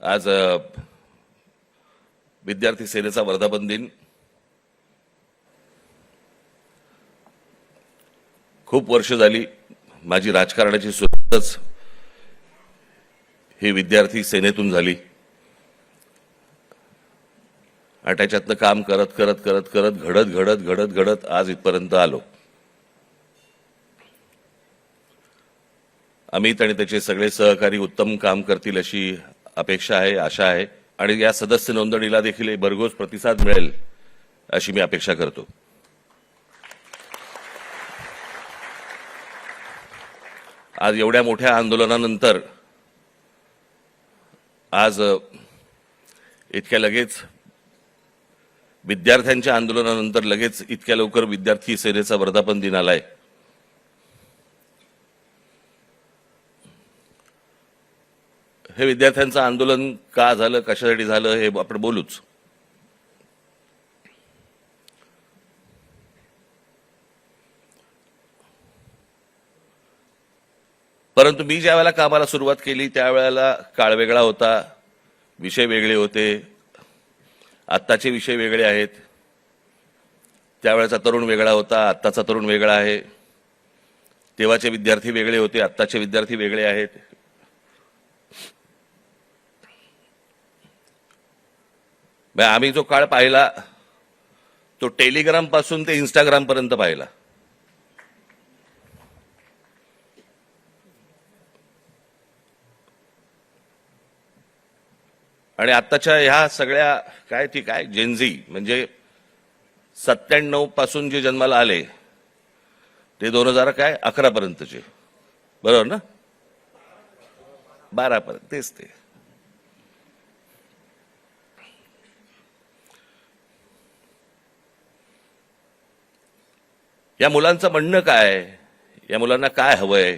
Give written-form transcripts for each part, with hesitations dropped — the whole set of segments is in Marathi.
आज विद्यार्थी सेनेचा वर्धापन दिन खूप वर्ष झाली माझी राजकारणाची सुरुवातच ही विद्यार्थी सेनेतून झाली आणि त्याच्यातलं काम करत करत करत करत घडत घडत घडत घडत आज इथपर्यंत आलो। अमित आणि त्याचे सगळे सहकारी उत्तम काम करतील अशी अपेक्षा आहे, आशा आहे आणि या सदस्य नोंदणीला देखील भरघोस प्रतिसाद मिळेल अशी मी अपेक्षा करतो। आज एवढ्या मोठ्या आंदोलनानंतर आज इतक्या लगेच विद्यार्थ्यांच्या आंदोलनानंतर लगेच इतक्या लवकर विद्यार्थी सेनेचा वर्धापन दिन आलाय। हे विद्यार्थ्यांचं आंदोलन का झालं, कशासाठी झालं हे आपण बोलूच। परंतु मी ज्या वेळेला कामाला सुरुवात केली त्यावेळेला काळ वेगळा होता, विषय वेगळे होते, आत्ताचे विषय वेगळे आहेत। त्यावेळेचा तरुण वेगळा होता, आत्ताचा तरुण वेगळा आहे। तेव्हाचे विद्यार्थी वेगळे होते, आत्ताचे विद्यार्थी वेगळे आहेत। आम्ही जो काळ पाहिला तो टेलिग्राम पासून ते इंस्टाग्राम पर्यंत पाहिला। आणि आत्ताच्या ह्या सगळ्या काय जेनझी म्हणजे 97 पासून जे जन्माला आले ते 2011 पर्यंतचे, बरोबर ना? 12 पर्यंत तेच ते। या मुलांचं म्हणणं काय, या मुलांना काय हवंय?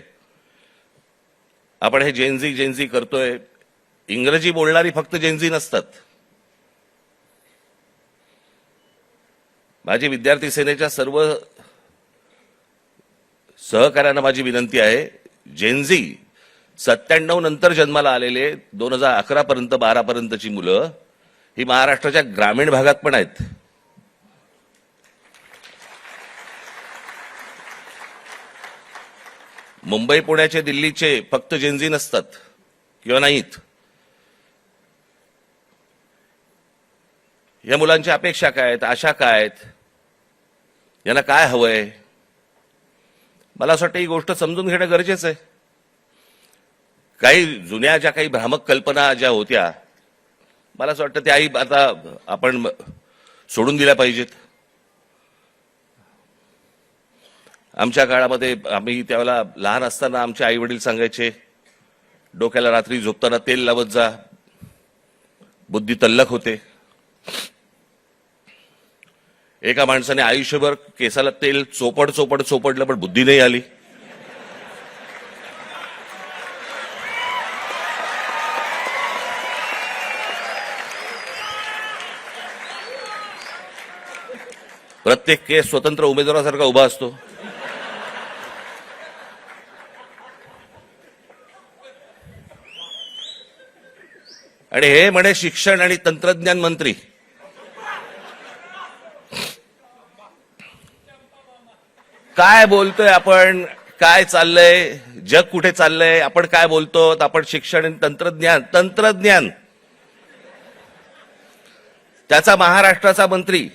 आपण हे जेनझी करतोय, इंग्रजी बोलणारी फक्त जेनझी नसतात। माझी विद्यार्थी सेनेच्या सर्व सहकार्यांना माझी विनंती आहे, जेनझी 97 नंतर जन्माला आलेले 2011 पर्यंत 12 पर्यंतची मुलं ही महाराष्ट्राच्या ग्रामीण भागात पण आहेत। मुंबई पुण्याचे दिल्लीचे फक्त जेनझी नसतात किंवा नाहीत। या मुलांच्या अपेक्षा काय आहेत, आशा काय आहेत, यांना काय हवंय? मला असं वाटतं ही गोष्ट समजून घेणं गरजेचं आहे। काही जुन्या ज्या काही भ्रामक कल्पना ज्या होत्या मला असं वाटतं त्याही आता आपण सोडून दिल्या पाहिजेत। आमच्या काळामध्ये आम्ही त्यावेळेला लहान असताना आमचे आई वडील सांगायचे, डोक्याला रात्री झोपताना तेल लावत जा, बुद्धी तल्लख होते। एका माणसाने आयुष्यभर केसाला तेल चोपडलं पण बुद्धी नाही आली। प्रत्येक केस स्वतंत्र उमेदवारासारखा उभा असतो। आणि हे म्हणे शिक्षण आणि तंत्रज्ञान मंत्री। काय बोलतोय आपण, काय चाललंय, जग कुठे चाललंय, आपण काय बोलतो? आपण शिक्षण आणि तंत्रज्ञान त्याचा महाराष्ट्राचा मंत्री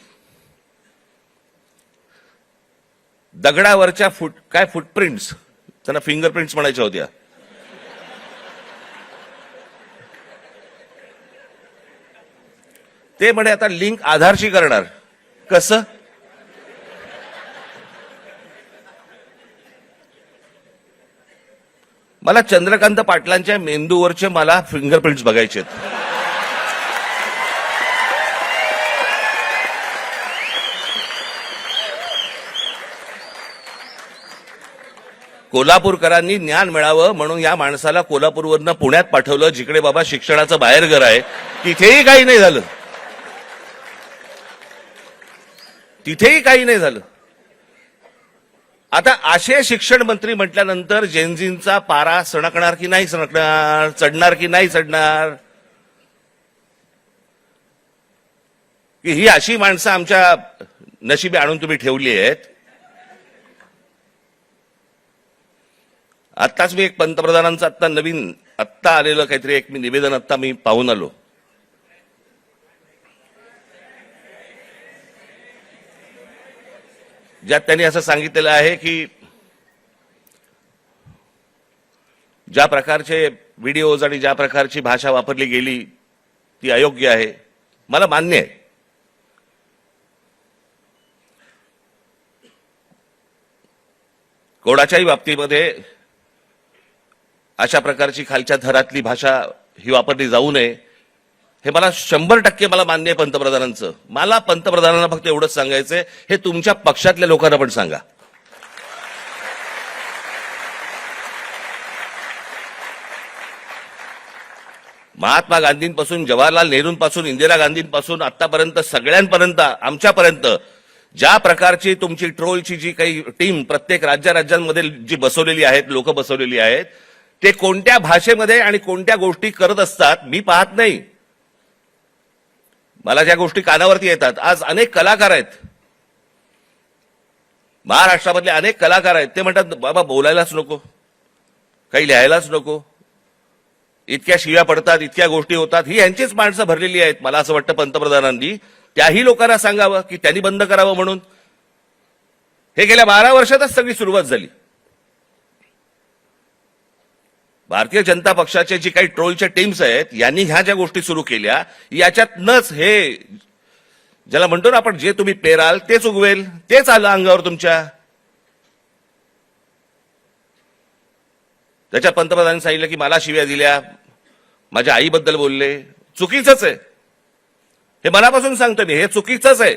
दगडावरच्या फुटप्रिंट्स, त्यांना फिंगरप्रिंट्स म्हणायच्या होत्या, ते म्हणे आता लिंक आधारशी करणार। कसं? मला चंद्रकांत पाटलांच्या मेंदूवरचे मला फिंगरप्रिंट्स बघायचे आहेत। कोल्हापूरकरांनी ज्ञान मिळावं म्हणून या माणसाला कोल्हापूरवरनं पुण्यात पाठवलं, जिकडे बाबा शिक्षणाचं बाहेरघर आहे। तिथेही काही नाही झालं, तिथेही काही नाही झालं। आता असे शिक्षण मंत्री म्हटल्यानंतर जेनझींचा पारा सणकणार की नाही सणकणार, चढणार की नाही चढणार? की ही अशी माणसं आमच्या नशिबी आणून तुम्ही ठेवली आहेत. आत्ताच मी एक पंतप्रधानांचं आत्ता आलेलं काहीतरी एक निवेदन आत्ता मी पाहून आलो. ज्यात त्यांनी असं सांगितलेलं आहे की ज्या प्रकारचे व्हिडिओज आणि ज्या प्रकारची भाषा वापरली गेली ती अयोग्य आहे. मला मान्य आहे. कोणाच्याही बाबतीमध्ये अशा प्रकारची खालच्या थरातली भाषा ही वापरली जाऊ नये हे मला 100% मला मान्य आहे पंतप्रधानांचं. मला पंतप्रधानांना फक्त एवढंच सांगायचंय, हे तुमच्या पक्षातल्या लोकांना पण सांगा. महात्मा गांधींपासून जवाहरलाल नेहरूंपासून इंदिरा गांधींपासून आतापर्यंत सगळ्यांपर्यंत आमच्यापर्यंत ज्या प्रकारची तुमची ट्रोलची जी काही टीम प्रत्येक राज्यांमध्ये जी बसवलेली आहेत, लोक बसवलेली आहेत, ते कोणत्या भाषेमध्ये आणि कोणत्या गोष्टी करत असतात मी पाहत नाही. मला ज्या गोष्टी कानावरती येतात, आज अनेक कलाकार आहेत महाराष्ट्रामधले, अनेक कलाकार आहेत, ते म्हणतात बाबा बोलायलाच नको, काही लिहायलाच नको, इतक्या शिव्या पडतात, इतक्या गोष्टी होतात. ही यांचीच माणसं भरलेली आहेत. मला असं वाटतं पंतप्रधानांनी त्याही लोकांना सांगावं की त्यांनी बंद करावं म्हणून. हे गेल्या 12 वर्षातच सगळी सुरुवात झाली. भारतीय जनता पक्षाचे जी काही ट्रोलच्या टीम्स आहेत यांनी ह्या ज्या गोष्टी सुरू केल्या, याच्यातनच हे ज्याला म्हणतो ना आपण, जे तुम्ही पेराल तेच उगवेल, तेच आलं अंगावर तुमच्या. त्याच्यात पंतप्रधानांनी सांगितलं की मला शिव्या दिल्या, माझ्या आईबद्दल बोलले. चुकीचंच आहे, हे मनापासून सांगतो मी, हे चुकीचंच आहे.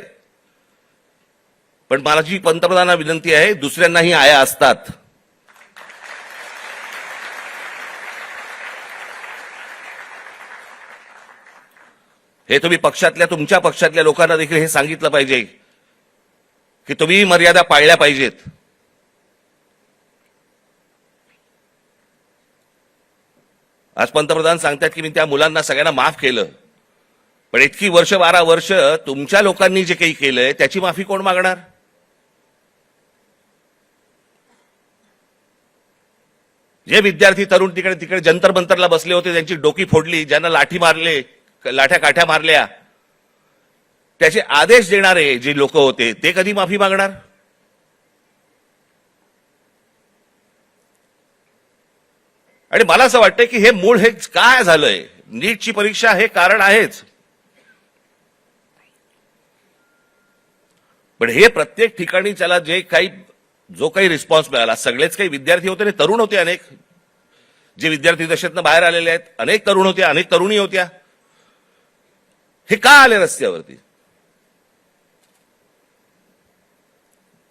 पण माझी पंतप्रधानांना विनंती आहे, दुसऱ्यांनाही आया असतात. हे तुम्ही तुमच्या पक्षातल्या लोकांना देखील हे सांगितलं पाहिजे की तुम्ही मर्यादा पाळल्या पाहिजेत. आज पंतप्रधान सांगतात की मी त्या मुलांना सगळ्यांना माफ केलं, पण इतकी 12 वर्ष तुमच्या लोकांनी जे काही केलंय त्याची माफी कोण मागणार? जे विद्यार्थी तरुण तिकडे जंतर मंतरला बसले होते, त्यांची डोकी फोडली, ज्यांना लाठ्या काठ्या मारल्या, त्याचे आदेश देणारे जे लोक होते ते कधी माफी मागणार? आणि मला असं वाटतं की हे मूळ हे काय झालंय, नीटची परीक्षा हे कारण आहेच. पण हे प्रत्येक ठिकाणी त्याला जो काही रिस्पॉन्स मिळाला, सगळेच काही विद्यार्थी होते, तरुण होते, अनेक जे विद्यार्थी दशेतनं बाहेर आलेले आहेत, अनेक तरुण होते, अनेक तरुणी होत्या. हे का आले रस्त्यावरती?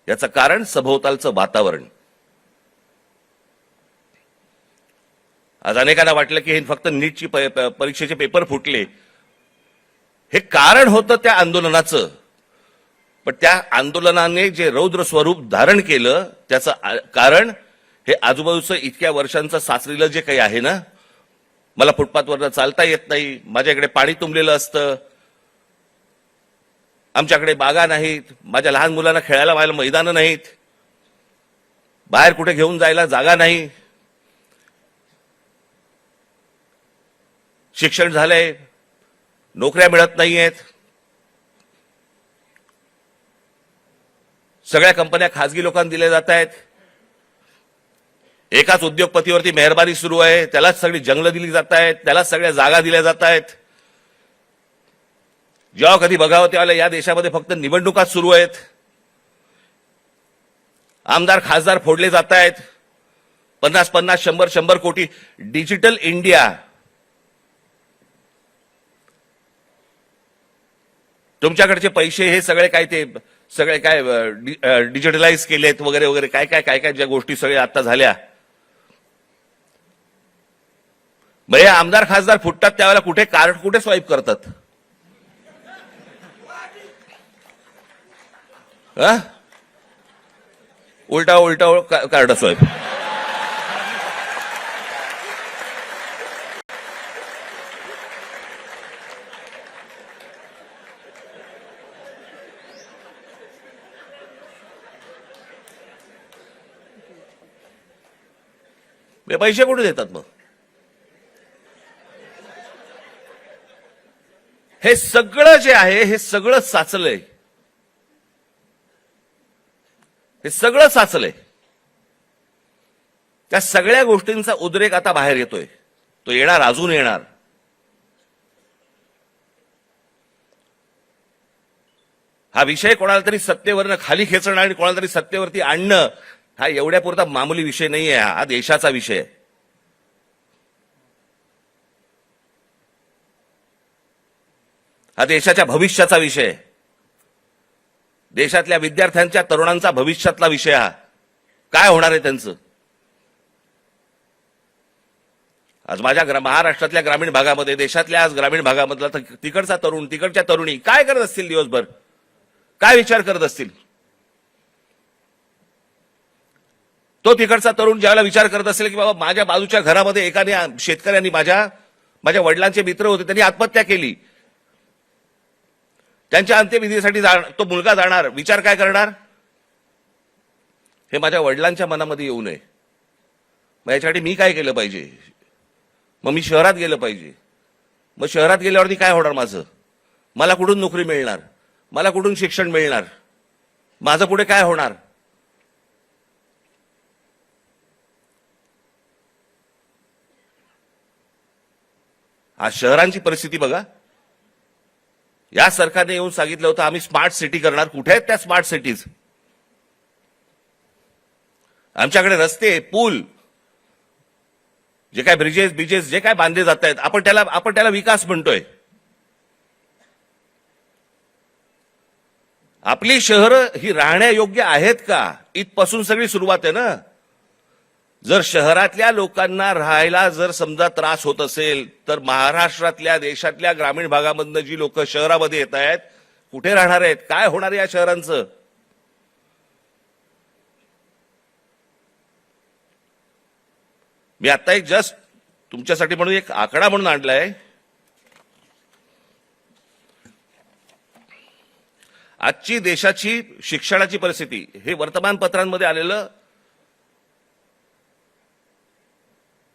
याचं कारण सभोवतालचं वातावरण. आज अनेकांना वाटलं की हे फक्त नीटची परीक्षेचे पेपर फुटले, हे कारण होतं त्या आंदोलनाचं. पण त्या आंदोलनाने जे रौद्र स्वरूप धारण केलं त्याचं कारण हे आजूबाजूचं इतक्या वर्षांचं साचलेलं जे काही आहे ना, मला फुटपाथवरनं चालता येत नाही, माझ्याकडे पाणी तुंबलेलं असतं, आमच्याकडे बागा नाहीत, माझ्या लहान मुलांना खेळायला व्हायला मैदानं नाहीत, बाहेर कुठे घेऊन जायला जागा नाही, शिक्षण झालंय, नोकऱ्या मिळत नाहीयेत, सगळ्या कंपन्या खासगी लोकांना दिल्या जात आहेत, एकाच उद्योगपतीवरती मेहरबानी सुरू आहे, त्यालाच सगळी जंगलं दिली जात आहेत, त्यालाच सगळ्या जागा दिल्या जात आहेत. जेव्हा कधी बघावं तेव्हा या देशामध्ये फक्त निवडणुकाच सुरू आहेत, आमदार खासदार फोडले जात आहेत, 50-50, 100-100 कोटी. डिजिटल इंडिया, तुमच्याकडचे पैसे हे सगळे काय डिजिटलाइज केलेत वगैरे वगैरे, काय ज्या गोष्टी सगळ्या आता झाल्या. मग हे आमदार खासदार फुटतात त्यावेळेला कुठे स्वाईप करतात? उलटा कार्ड स्वाईप. हे पैसे कुठे देतात मग? हे सगळं जे आहे हे सगळं साचलंय, हे सगळं साचलंय. त्या सगळ्या गोष्टींचा उद्रेक आता बाहेर येतोय. तो येणार, अजून येणार. हा विषय कोणाला तरी सत्तेवरनं खाली खेचणं आणि कोणाला तरी सत्तेवरती आणणं हा एवढ्यापुरता मामूली विषय नाहीये. हा देशाचा विषय आहे. हा देशाच्या भविष्याचा विषय आहे. देशातल्या विद्यार्थ्यांच्या, तरुणांचा भविष्यातला विषय हा. काय होणार आहे त्यांचं? आज माझ्या महाराष्ट्रातल्या ग्रामीण भागामध्ये, देशातल्या आज ग्रामीण भागामधला तिकडचा तरुण, तिकडच्या तरुणी काय करत असतील दिवसभर? काय विचार करत असतील? तो तिकडचा तरुण ज्यावेळेला विचार करत असेल की बाबा माझ्या बाजूच्या घरामध्ये एकाने, शेतकऱ्यांनी, माझ्या वडिलांचे मित्र होते, त्यांनी आत्महत्या केली, त्यांच्या अंत्यविधीसाठी तो मुलगा जाणार, विचार काय करणार? हे माझ्या वडिलांच्या मनामध्ये येऊ नये. मग याच्यासाठी मी काय केलं पाहिजे? मग मी शहरात गेलं पाहिजे. मग शहरात गेल्यावरती काय होणार माझं? मला कुठून नोकरी मिळणार? मला कुठून शिक्षण मिळणार? माझं पुढे काय होणार? आज शहरांची परिस्थिती बघा. या सरकारने येऊन सांगितलं होतं आम्ही स्मार्ट सिटी करणार. कुठे आहेत त्या स्मार्ट सिटीज? आमच्याकडे रस्ते, पूल, जे काय ब्रिजेस जे काय बांधले जात आहेत, आपण त्याला विकास म्हणतोय. आपली शहरं ही राहण्यायोग्य आहेत का? इथपासून सगळी सुरुवात आहे ना. जर शहरातल्या लोकांना राहायला जर समजा त्रास होत असेल तर महाराष्ट्रातल्या, देशातल्या ग्रामीण भागामधनं जी लोक शहरामध्ये येत आहेत, कुठे राहणार आहेत? काय होणार या शहरांचं? मी आता एक जस्ट तुमच्यासाठी म्हणून एक आकडा म्हणून आणलाय. आजची देशाची शिक्षणाची परिस्थिती हे वर्तमानपत्रांमध्ये आलेलं,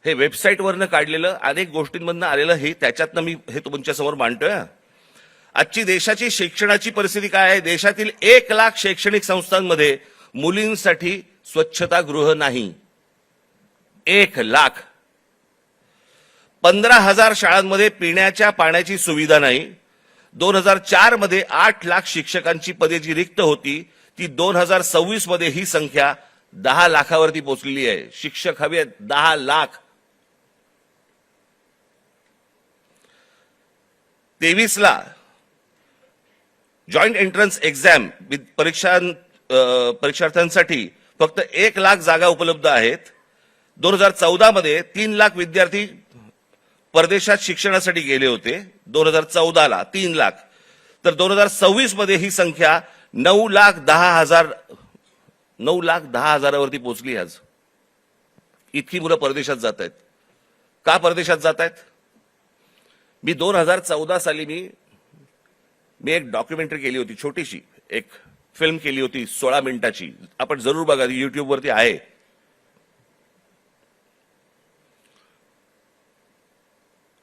हे वेबसाईटवरनं काढलेलं, अनेक गोष्टींमधनं आलेलं, हे त्याच्यातनं मी हे तुमच्यासमोर मांडतोय. आजची देशाची शिक्षणाची परिस्थिती काय आहे? देशातील 1 लाख शैक्षणिक संस्थांमध्ये मुलींसाठी स्वच्छतागृह नाही. 1 लाख. 15,000 शाळांमध्ये पिण्याच्या पाण्याची सुविधा नाही. 2004 मध्ये 8 लाख शिक्षकांची पदे जी रिक्त होती ती 2026 मध्ये ही संख्या 10 लाखावरती पोहोचलेली आहे. शिक्षक हवे 10 लाख. 23 ला जॉईंट एंट्रन्स एक्झाम परीक्षार्थ्यांसाठी फक्त 1 लाख जागा उपलब्ध आहेत. 2014 मध्ये 3 लाख विद्यार्थी परदेशात शिक्षणासाठी गेले होते. 2014 ला 3 लाख. तर 2026 मध्ये ही संख्या 9,10,000वरती पोहोचली. आज इतकी मुलं परदेशात जात आहेत. का परदेशात जात आहेत? मी 2014 साली मी एक डॉक्युमेंटरी केली होती, छोटीशी एक फिल्म केली होती 16 मिनिटाची. आपण जरूर बघा, युट्यूबवरती आहे.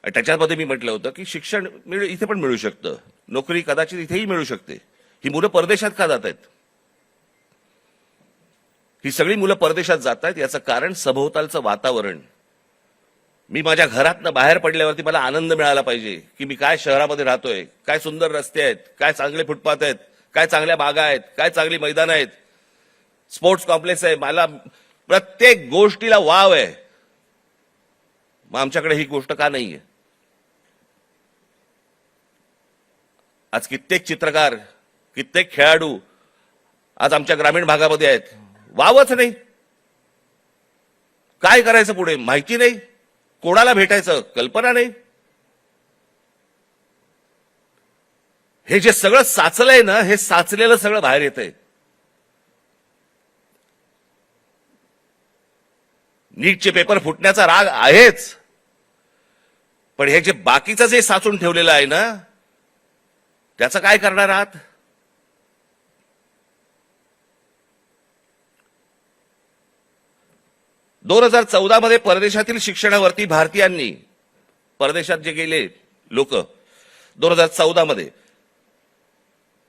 त्याच्यामध्ये मी म्हटलं होतं की शिक्षण इथे पण मिळू शकतं, नोकरी कदाचित इथेही मिळू शकते. ही मुलं परदेशात का जात आहेत? ही सगळी मुलं परदेशात जात आहेत याचं कारण सभोवतालचं वातावरण. मी माझ्या घरातनं बाहेर पडल्यावरती मला आनंद मिळाला पाहिजे की मी काय शहरामध्ये राहतोय, काय सुंदर रस्ते आहेत, काय चांगले फुटपाथ आहेत, काय चांगल्या बागा आहेत, काय चांगली मैदान आहेत, स्पोर्ट्स कॉम्प्लेक्स आहे. मला प्रत्येक गोष्टीला वाव आहे. मग आमच्याकडे ही गोष्ट का नाहीये? आज कित्येक चित्रकार, कित्येक खेळाडू आज आमच्या ग्रामीण भागामध्ये आहेत. वावच नाही. काय करायचं पुढे माहिती नाही. कोणाला भेटायचं कल्पना नाही. हे जे सगळं साचलंय ना, हे साचलेलं सगळं बाहेर येतंय. नीटचे पेपर फुटण्याचा राग आहेच, पण हे जे बाकीचं जे साचून ठेवलेलं आहे ना, त्याचं काय करणार आहात? 2014 मध्ये परदेशातील शिक्षणावरती भारतीयांनी, परदेशात जे गेले लोक 2014 मध्ये,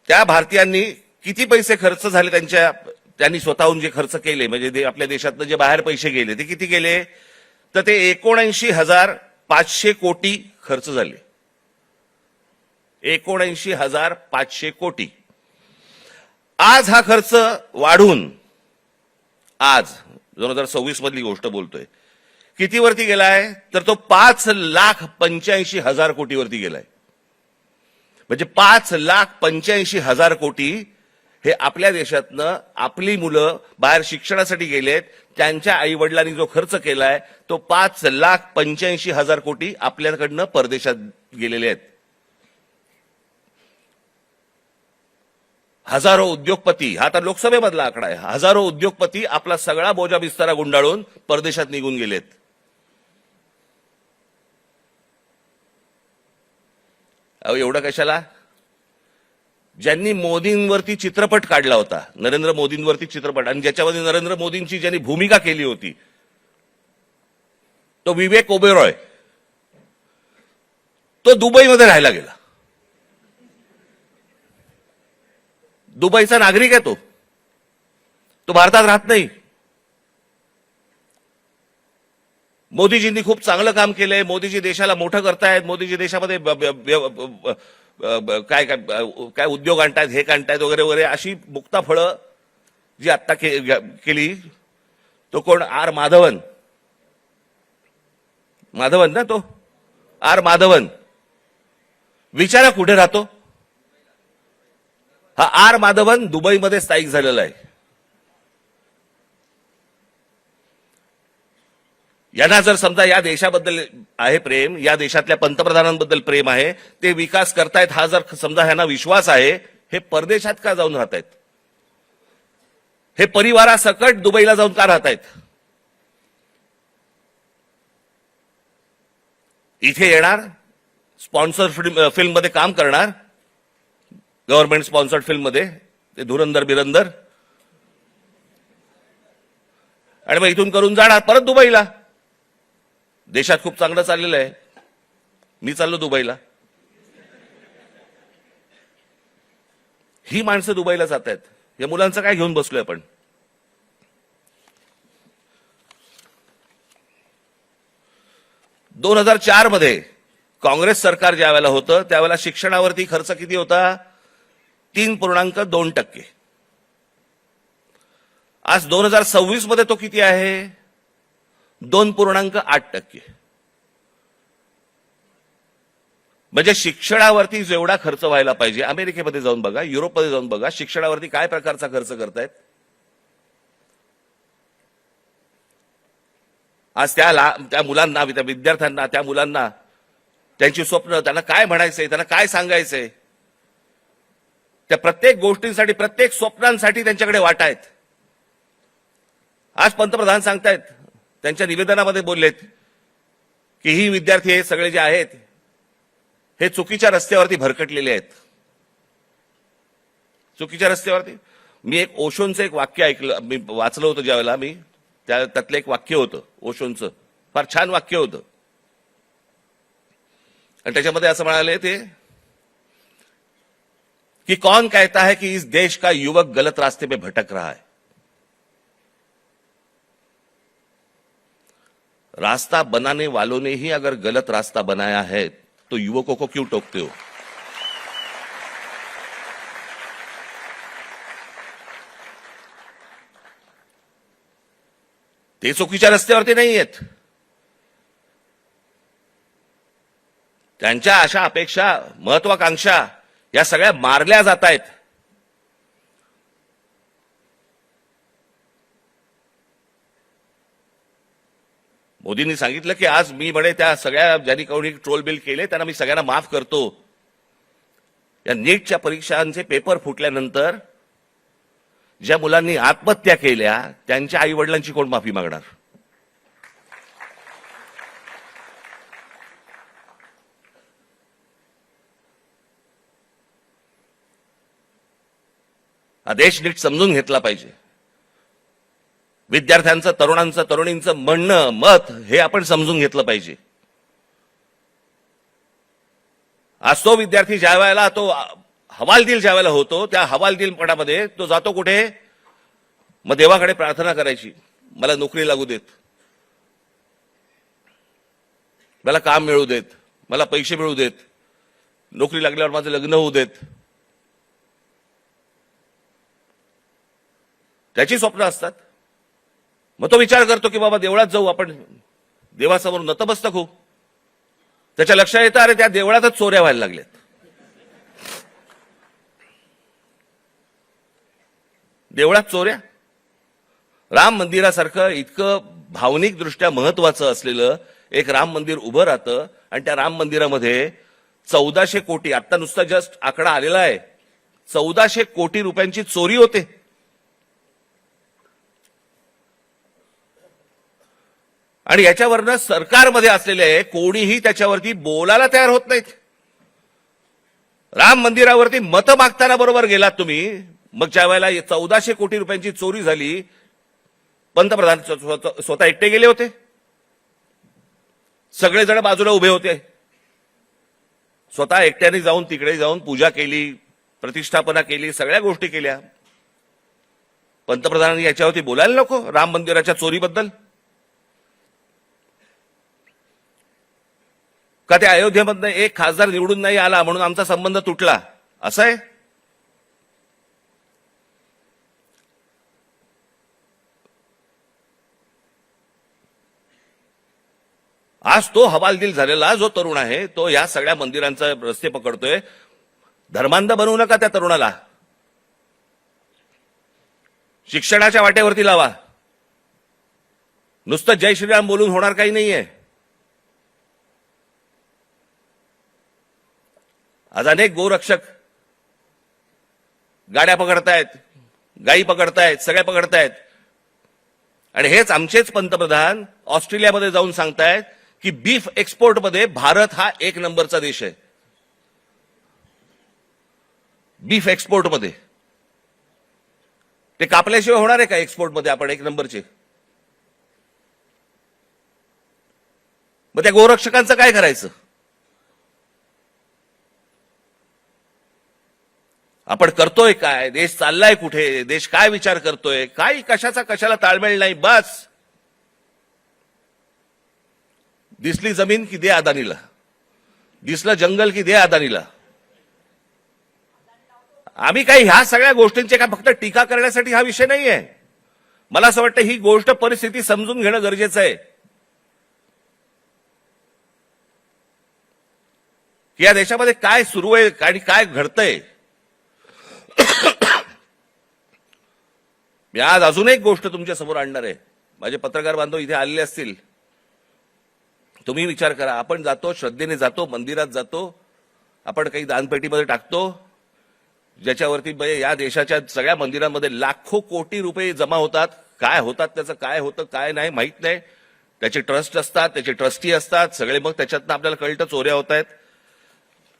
त्या भारतीयांनी किती पैसे खर्च झाले त्यांनी स्वतःहून जे खर्च केले, म्हणजे आपल्या देशातनं जे बाहेर पैसे गेले ते किती गेले, तर ते 79,500 कोटी खर्च झाले. 79,500 कोटी. आज हा खर्च वाढून, आज 2026 मधली गोष्ट बोलतोय, किती वरती गेलाय, तर तो 5,85,000 कोटीवरती गेलाय. म्हणजे 5,85,000 कोटी हे आपल्या देशातनं आपली मुलं बाहेर शिक्षणासाठी गेलेत, त्यांच्या आई वडिलांनी जो खर्च केलाय तो 5,85,000 कोटी आपल्याकडनं परदेशात गेलेले आहेत. हजारो उद्योगपती, हा तर लोकसभेमधला आकडा आहे, हजारो उद्योगपती आपला सगळा बोजा बिस्तारा गुंडाळून परदेशात निघून गेलेत. अहो एवढं कशाला? ज्यांनी मोदींवरती चित्रपट काढला होता, नरेंद्र मोदींवरती चित्रपट, आणि ज्याच्यामध्ये नरेंद्र मोदींची ज्यांनी भूमिका केली होती तो विवेक ओबेरॉय, तो दुबईमध्ये राहायला गेला. दुबईचा नागरिक आहे तो भारतात राहत नाही. मोदीजींनी खूप चांगलं काम केलंय, मोदीजी देशाला मोठं करतायत, मोदीजी देशामध्ये काय काय काय उद्योग आणतायत, हे आणतायत वगैरे वगैरे, अशी मुक्ताफळं जी आत्ता केली. तो कोण? आर माधवन ना, तो आर माधवन. विचारा कुठे राहतो हा आर माधवन? दुबईमध्ये स्थायिक झालेला आहे. यांना जर समजा या देशाबद्दल आहे प्रेम, या देशातल्या पंतप्रधानांबद्दल प्रेम आहे, ते विकास करतायत, हा जर समजा ह्यांना विश्वास आहे, हे परदेशात का जाऊन राहतायत? हे परिवारासकट दुबईला जाऊन का राहतायत? इथे येणार, स्पॉन्सर फिल्म मध्ये काम करणार, गव्हर्नमेंट स्पॉन्सर्ड फिल्म मध्ये, ते धुरंधर बिरंदर, आणि मग इथून करून जाणार परत दुबईला. देशात खूप चांगलं चाललेलं आहे, मी चाललो दुबईला. ही माणसं दुबईला जात आहेत. या मुलांचं काय घेऊन बसलोय आपण? दोन 2004 मध्ये काँग्रेस सरकार ज्या वेळेला होतं त्यावेळेला शिक्षणावरती खर्च किती होता? 3.2%. आज 2026 मध्ये तो किती आहे? 2.8%. म्हणजे शिक्षणावरती जेवढा खर्च व्हायला पाहिजे, अमेरिकेमध्ये जाऊन बघा, युरोपमध्ये जाऊन बघा, शिक्षणावरती काय प्रकारचा खर्च करतायत. आज त्या मुलांना, त्या विद्यार्थ्यांना, त्या मुलांना त्यांची स्वप्न, त्यांना काय म्हणायचंय, त्यांना काय सांगायचंय, त्या प्रत्येक गोष्टींसाठी, प्रत्येक स्वप्नांसाठी त्यांच्याकडे वाटा आहेत. आज पंतप्रधान सांगतायत, त्यांच्या निवेदनामध्ये बोललेत की ही विद्यार्थी हे सगळे जे आहेत हे चुकीच्या रस्त्यावरती भरकटलेले आहेत. चुकीच्या रस्त्यावरती. मी एक ओशोंचं एक वाक्य ऐकलं, मी वाचलं होतं ज्यावेळेला, मी त्यातलं एक वाक्य होतं ओशोंचं, फार छान वाक्य होतं. आणि त्याच्यामध्ये असं म्हणाले ते कि कौन कहता है कि इस देश का युवक गलत रास्ते पे भटक रहा है? रास्ता बनाने वालों ने ही अगर गलत रास्ता बनाया है तो युवकों को क्यों टोकते हो? ते चुकीच्या रस्त्यावरती नाही आहेत. त्यांच्या आशा, अपेक्षा, महत्वाकांक्षा या सगळ्या मारल्या जात आहेत. मोदींनी सांगितलं की आज मी म्हणे त्या सगळ्या ज्यांनी कोणी ट्रोल बिल केले त्यांना मी सगळ्यांना माफ करतो. या नीटच्या परीक्षांचे पेपर फुटल्यानंतर ज्या मुलांनी आत्महत्या केल्या त्यांच्या आई वडिलांची कोण माफी मागणार? हा देश नीट समजून घेतला पाहिजे. विद्यार्थ्यांचं, तरुणांचं, तरुणींचं म्हणणं, मत हे आपण समजून घेतलं पाहिजे. आज तो विद्यार्थी ज्या वेळेला तो हवालदिल ज्या वेळेला होतो, त्या हवालदिलपणामध्ये तो जातो कुठे? मग देवाकडे प्रार्थना करायची, मला नोकरी लागू देत, मला काम मिळू देत, मला पैसे मिळू देत, नोकरी लागल्यावर माझं लग्न होऊ देत. त्याची स्वप्न असतात. मग तो विचार करतो की बाबा देवळात जाऊ, आपण देवासमोर नतमस्तक होऊ. त्याच्या लक्षात येतं, अरे त्या देवळातच चोऱ्या व्हायला लागल्यात. देवळात चोऱ्या. राम मंदिरासारखं इतकं भावनिक दृष्ट्या महत्वाचं असलेलं एक राम मंदिर उभं राहतं आणि त्या राम मंदिरामध्ये 1400 कोटी, आता नुसता जस्ट आकडा आलेला आहे, 1400 कोटी रुपयांची चोरी होते. आणि याच्यावरनं सरकारमध्ये असलेले कोणीही त्याच्यावरती बोलायला तयार होत नाहीत. राम मंदिरावरती मतं मागताना बरोबर गेलात तुम्ही. मग ज्या वेळेला 1400 कोटी रुपयांची चोरी झाली, पंतप्रधान स्वतः एकटे गेले होते, सगळेजण बाजूला उभे होते. स्वतः एकट्याने जाऊन तिकडे जाऊन पूजा केली, प्रतिष्ठापना केली, सगळ्या गोष्टी केल्या. पंतप्रधानांनी याच्यावरती बोलायला नको राम मंदिराच्या चोरीबद्दल? का त्या अयोध्येमधनं एक खासदार निवडून नाही आला म्हणून आमचा संबंध तुटला, असं आहे? आज तो हवालदिल झालेला जो तरुण आहे, तो या सगळ्या मंदिरांचा रस्ते पकडतोय. धर्मांध बनवू नका त्या तरुणाला. शिक्षणाच्या वाटेवरती लावा. नुसतं जय श्रीराम बोलून होणार काही नाहीये. आज अनेक गोरक्षक गाड्या पकडतायत, गायी पकडतायत, सगळ्या पकडतायत. आणि हेच आमचेच पंतप्रधान ऑस्ट्रेलियामध्ये जाऊन सांगतायत की बीफ एक्सपोर्टमध्ये भारत हा 1 नंबरचा देश आहे. बीफ एक्सपोर्टमध्ये ते कापल्याशिवाय होणार आहे का एक्सपोर्टमध्ये आपण 1 नंबरचे? मग त्या गोरक्षकांचं काय करायचं? आपण करतोय काय? देश चाललाय कुठे? देश काय विचार करतोय? काय कशाचा कशाला ताळमेळ नाही. बस दिसली जमीन की दे अदानीला, दिसलं जंगल की दे अदानीला. आम्ही काही ह्या सगळ्या गोष्टींचे काय फक्त टीका करण्यासाठी हा विषय नाहीये. मला असं वाटतं ही गोष्ट परिस्थिती समजून घेणं गरजेचं आहे की या देशामध्ये काय सुरू आहे आणि काय घडतंय. मी आज अजून एक गोष्ट तुमच्या समोर आणणार आहे. माझे पत्रकार बांधव इथे आलेले असतील, तुम्ही विचार करा. आपण जातो, श्रद्धेने जातो, मंदिरात जातो, आपण काही दानपेटीमध्ये टाकतो, ज्याच्यावरती या देशाच्या सगळ्या मंदिरांमध्ये लाखो कोटी रुपये जमा होतात. काय होतात त्याचं, काय होतं काय नाही माहित नाही. त्याचे ट्रस्ट असतात, त्याचे ट्रस्टी असतात सगळे. मग त्याच्यातनं आपल्याला कळतं चोऱ्या होत आहेत.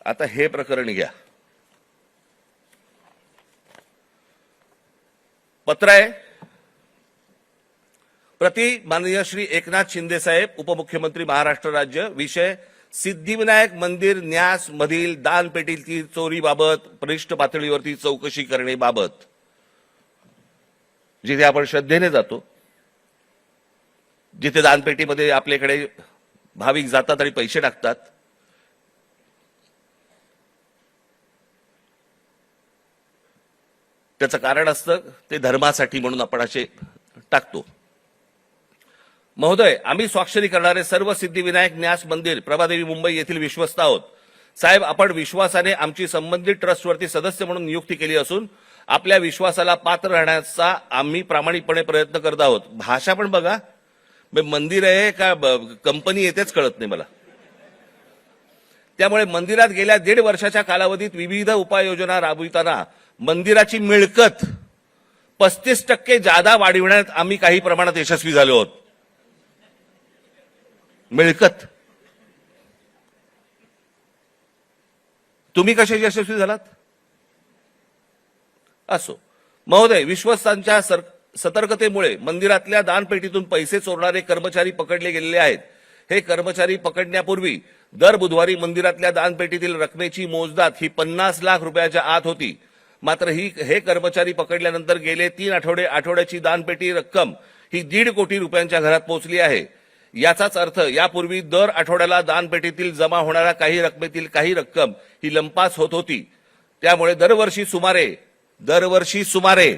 आता हे प्रकरण घ्या. पत्र आहे प्रति माननीय श्री एकनाथ शिंदे साहेब, उपमुख्यमंत्री महाराष्ट्र राज्य. विषय सिद्धिविनायक मंदिर न्यास मधील दानपेटीची चोरीबाबत वरिष्ठ पातळीवरती चौकशी करण्याबाबत. जिथे आपण श्रद्धेने जातो, जिथे दानपेटीमध्ये आपल्याकडे भाविक जातात आणि पैसे टाकतात, त्याचं कारण असतं ते धर्मासाठी म्हणून आपण असे टाकतो. महोदय, आम्ही स्वाक्षरी करणारे सर्व सिद्धिविनायक न्यास मंदिर प्रभादेवी मुंबई येथील विश्वस्त आहोत. साहेब, आपण विश्वासाने आमची संबंधित ट्रस्टवरती सदस्य म्हणून नियुक्ती केली असून आपल्या विश्वासाला पात्र राहण्याचा आम्ही प्रामाणिकपणे प्रयत्न करत आहोत. भाषा पण बघा, मंदिर आहे का कंपनी येतेच कळत नाही मला. त्यामुळे मंदिरात गेल्या 1.5 वर्षाच्या कालावधीत विविध उपाययोजना राबविताना मंदिराची मिळकत 35% जादा वाढविण्यात आम्ही काही प्रमाणात यशस्वी झालो आहोत. मिळकत तुम्ही कसे यशस्वी झालात? असो महोदय, विश्वस्तांच्या सतर्कतेमुळे मंदिरातल्या दानपेटीतून पैसे चोरणारे कर्मचारी पकडले गेलेले आहेत. हे कर्मचारी पकडण्यापूर्वी दर बुधवारी मंदिरातल्या दानपेटीतील रकमेची मोजदाद ही 50 लाख रुपयाच्या आत होती. मात्र हे कर्मचारी पकडल्यानंतर गेले 3 आठवड्याची दानपेटी रक्कम ही 1.5 कोटी रुपयांच्या घरात पोहोचली आहे. याचाच अर्थ यापूर्वी दर आठवड्याला दानपेटीतील जमा होणाऱ्या काही रकमेतील काही रक्कम ही लंपास होत होती. त्यामुळे दरवर्षी सुमारे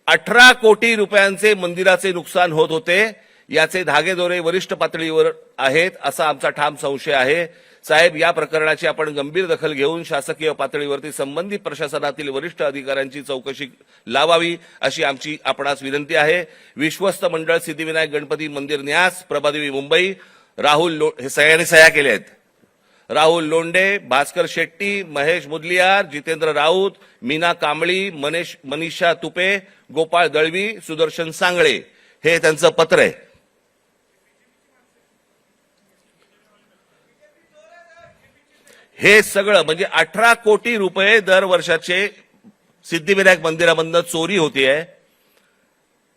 18 कोटी रुपयांचे मंदिराचे नुकसान होत होते. याचे धागेदोरे वरिष्ठ पातळीवर आहेत असा आमचा ठाम संशय आहे. साहेब, या प्रकरणाची आपण गंभीर दखल घेऊन शासकीय पातळीवरती संबंधित प्रशासनातील वरिष्ठ अधिकाऱ्यांची चौकशी लावावी अशी आमची आपणास विनंती आहे. विश्वस्त मंडळ सिद्धिविनायक गणपती मंदिर न्यास, प्रभादेवी मुंबई. हे सगळ्यांनी सह्या केल्या आहेत. राहुल लोंढे, भास्कर शेट्टी, महेश मुदलियार, जितेंद्र राऊत, मीना कांबळी, मनीषा तुपे, गोपाळ दळवी, सुदर्शन सांगळे हे त्यांचं पत्र आहे. हे सगळं म्हणजे 18 कोटी रुपये दर वर्षाचे सिद्धिविनायक मंदिरामधनं चोरी होतीये.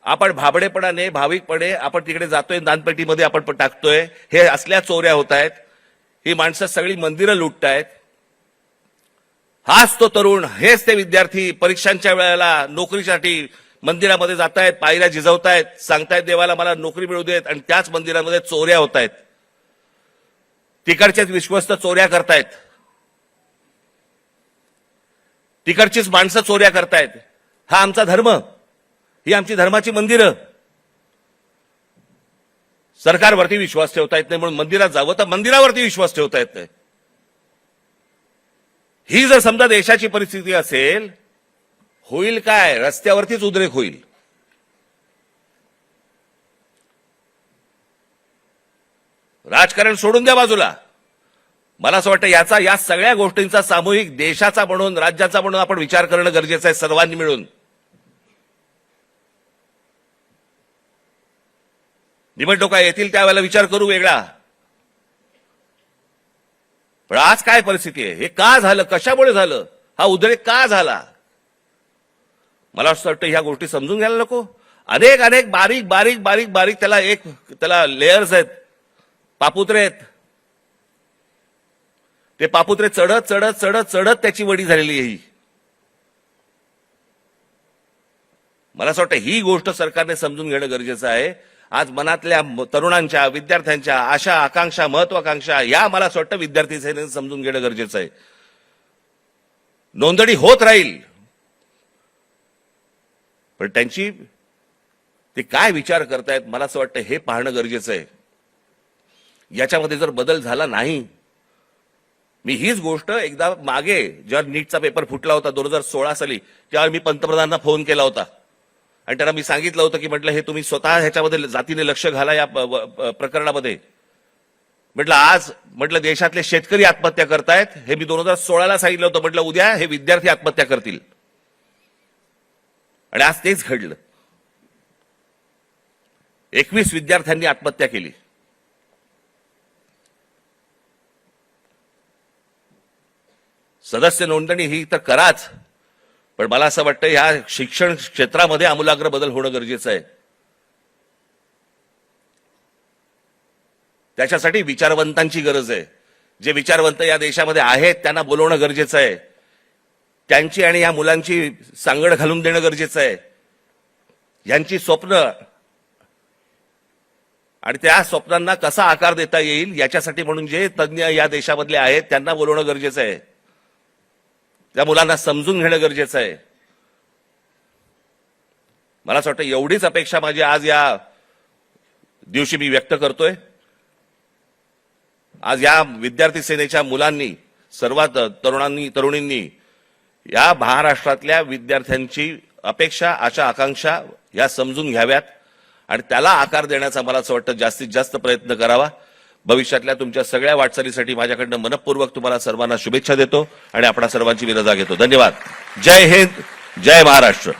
आपण भाबडेपणाने भाविकपणे आपण तिकडे जातोय, दानपेटीमध्ये आपण टाकतोय. हे असल्या चोऱ्या होत आहेत. ही माणसं सगळी मंदिरं लुटतायत. हाच तो तरुण, हेच ते विद्यार्थी परीक्षांच्या वेळेला नोकरीसाठी मंदिरामध्ये जातायत, पायऱ्या झिजवतायत, सांगतायत देवाला मला नोकरी मिळू देत, आणि त्याच मंदिरामध्ये चोऱ्या होत आहेत. तिकडचेच विश्वस्त चोऱ्या करतायत. तिकडचीच माणसं चोऱ्या करतायत. हा आमचा धर्म, ही आमची धर्माची मंदिरं. सरकारवरती विश्वास ठेवता येत नाही म्हणून मंदिरात जावं तर मंदिरावरती विश्वास ठेवता येत नाही. ही जर समजा देशाची परिस्थिती असेल, होईल काय? रस्त्यावरतीच उद्रेक होईल. राजकारण सोडून द्या बाजूला. मला असं वाटतं या सगळ्या गोष्टींचा सामूहिक देशाचा म्हणून, राज्याचा म्हणून आपण विचार करणं गरजेचं आहे सर्वांनी मिळून. निवडणुका येतील त्यावेळेला विचार करू वेगळा. पण आज काय परिस्थिती आहे? हे का झालं? कशामुळे झालं? हा उद्रेक का झाला? मला असं वाटतं ह्या गोष्टी समजून घ्यायला नको. अनेक बारीक त्याला लेयर्स आहेत, पापुत्रे आहेत. ते पापुत्रे चढत त्याची वडी झालेली आहे. मला असं वाटतं ही गोष्ट सरकारने समजून घेणं गरजेचं आहे. आज मनातल्या तरुणांच्या, विद्यार्थ्यांच्या आशा, आकांक्षा, महत्वाकांक्षा या मला असं वाटतं विद्यार्थी सेनेने समजून घेणं गरजेचं आहे. नोंदणी होत राहील, पण त्यांची ते काय विचार करतायत मला असं वाटतं हे पाहणं गरजेचं आहे. याच्यामध्ये जर बदल झाला नाही, मी हीच गोष्ट एकदा मागे जेव्हा नीटचा पेपर फुटला होता 2016 साली, तेव्हा मी पंतप्रधानांना फोन केला होता आणि त्यांना मी सांगितलं होतं की म्हटलं हे तुम्ही स्वतः ह्याच्यामध्ये जातीने लक्ष घाला या प्रकरणामध्ये. म्हटलं देशातले शेतकरी आत्महत्या करतायत. हे मी 2016ला सांगितलं होतं. म्हटलं उद्या हे विद्यार्थी आत्महत्या करतील, आणि आज तेच घडलं. 21 विद्यार्थ्यांनी आत्महत्या केली. सदस्य नोंदणी ही तर कराच, पण मला असं वाटतं ह्या शिक्षण क्षेत्रामध्ये आमूलाग्र बदल होणं गरजेचं आहे. त्याच्यासाठी विचारवंतांची गरज आहे. जे विचारवंत या देशामध्ये आहेत त्यांना बोलवणं गरजेचं आहे. त्यांची आणि या मुलांची सांगड घालून देणं गरजेचं आहे. यांची स्वप्न आणि त्या स्वप्नांना कसा आकार देता येईल याच्यासाठी म्हणून जे तज्ज्ञ या देशामधले आहेत त्यांना बोलवणं गरजेचं आहे. त्या मुलांना समजून घेणं गरजेचं आहे. मला असं वाटतं एवढीच अपेक्षा माझी आज या दिवशी मी व्यक्त करतोय. आज या विद्यार्थी सेनेच्या मुलांनी, सर्वात तरुणींनी या महाराष्ट्रातल्या विद्यार्थ्यांची अपेक्षा, आशा, आकांक्षा या समजून घ्याव्यात आणि त्याला आकार देण्याचा मला असं वाटतं जास्तीत जास्त प्रयत्न करावा. भविष्यातल्या तुमच्या सगळ्या वाटचालीसाठी माझ्याकडनं मनपूर्वक तुम्हाला सर्वांना शुभेच्छा देतो आणि आपणा सर्वांची विरजा घेतो. धन्यवाद. जय हिंद, जय महाराष्ट्र.